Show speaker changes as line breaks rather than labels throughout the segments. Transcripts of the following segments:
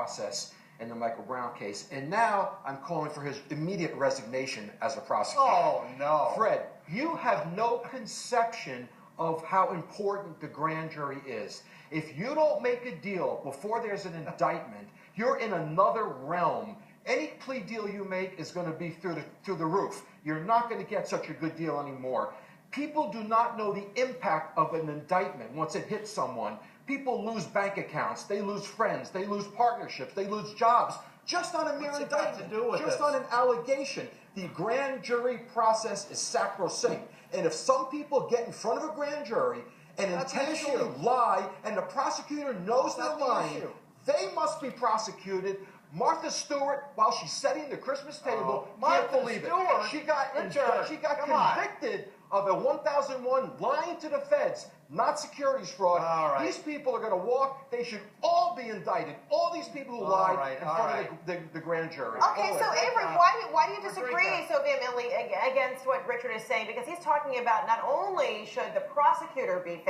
process in the Michael Brown case, and now I'm calling for his immediate resignation as a prosecutor.
Oh, no.
Fred, you have no conception of how important the grand jury is. If you don't make a deal before there's an indictment, you're in another realm. Any plea deal you make is going to be through the roof. You're not going to get such a good deal anymore. People do not know the impact of an indictment once it hits someone. People lose bank accounts, they lose friends, they lose partnerships, they lose jobs, just on a mere indictment, just on an allegation. The grand jury process is sacrosanct. And if some people get in front of a grand jury and intentionally lie, and the prosecutor knows they're lying, they must be prosecuted. Martha Stewart, while she's setting the Christmas table, can't believe it. She got convicted of a 1001 lying to the feds, not securities fraud. These people are going to walk. They should all be indicted. All these people who lied in front of the grand jury.
Okay, so Avery, why do you disagree so vehemently against what Richard is saying? Because he's talking about not only should the prosecutor be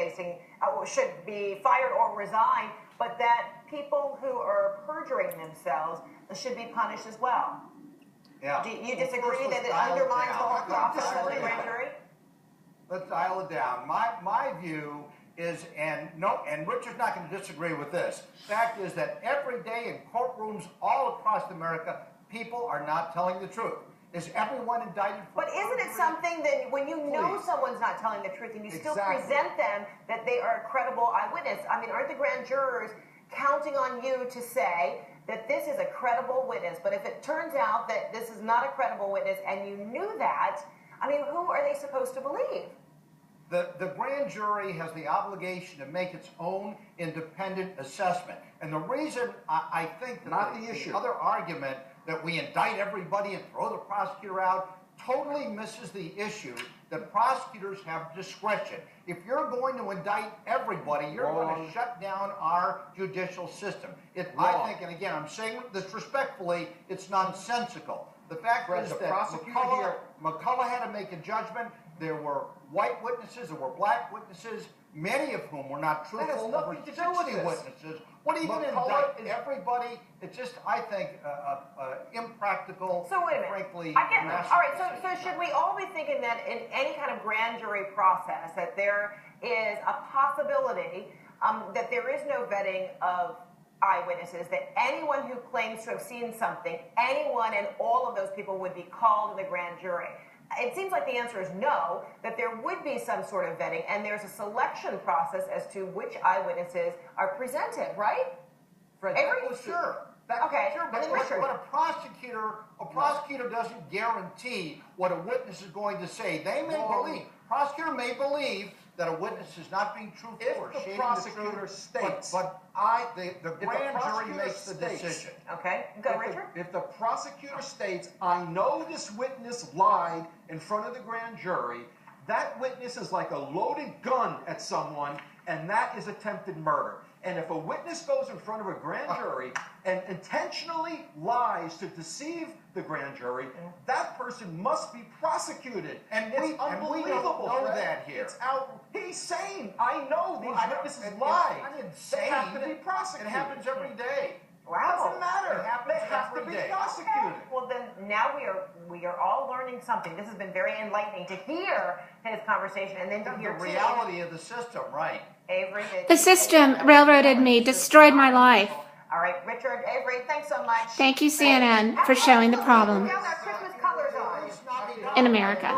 should be fired or resign, but that people who are perjuring themselves should be punished as well.
Yeah.
Do you disagree that it undermines the whole process of the grand jury?
Let's dial it down. My view is, and Richard's not going to disagree with this. Fact is that every day in courtrooms all across America, people are not telling the truth. Is everyone indicted for
But isn't it something that when you know someone's not telling the truth and you still present them that they are a credible eyewitness? I mean, aren't the grand jurors counting on you to say that this is a credible witness? But if it turns out that this is not a credible witness and you knew that, I mean, who are they supposed to believe?
The grand jury has the obligation to make its own independent assessment. And the reason I think that the other argument that we indict everybody and throw the prosecutor out totally misses the issue that prosecutors have discretion. If you're going to indict everybody, you're going to shut down our judicial system. I think, and again, I'm saying this respectfully, it's nonsensical. The fact is that McCullough had to make a judgment. There were white witnesses, there were black witnesses, many of whom were not truthful. Over 60 witnesses. What are you going to indict everybody? It's just, I think, impractical.
So wait a minute.
Frankly,
I get that. All right. So should we all be thinking that in any kind of grand jury process that there is a possibility that there is no vetting of eyewitnesses, that anyone who claims to have seen something, anyone and all of those people would be called to the grand jury? It seems like the answer is no, that there would be some sort of vetting, and there's a selection process as to which eyewitnesses are presented, right?
Avery? Sure.
Okay.
Sure, but a prosecutor doesn't guarantee what a witness is going to say. Prosecutor may believe that a witness is not being truthful or shading the prosecutor states, but the grand jury makes the decision.
Okay, go Richard.
If the prosecutor states, I know this witness lied in front of the grand jury, that witness is like a loaded gun at someone, and that is attempted murder. And if a witness goes in front of a grand jury and intentionally lies to deceive the grand jury, that person must be prosecuted. And it's unbelievable.
Know that here.
It's out. He's saying, I know these witnesses lie. They have to be prosecuted.
It happens every day.
Wow.
Doesn't matter. They have to be prosecuted.
Okay. Well, then now we are all learning something. This has been very enlightening to hear his conversation and then to hear
the reality of the system, right?
Avery,
the system railroaded me, destroyed my life.
All right, Richard, Avery, thanks so much.
Thank you, CNN, for showing the problem
We all got Christmas colors on.
in America.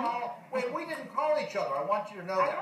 Wait, we didn't call each other. I want you to know that.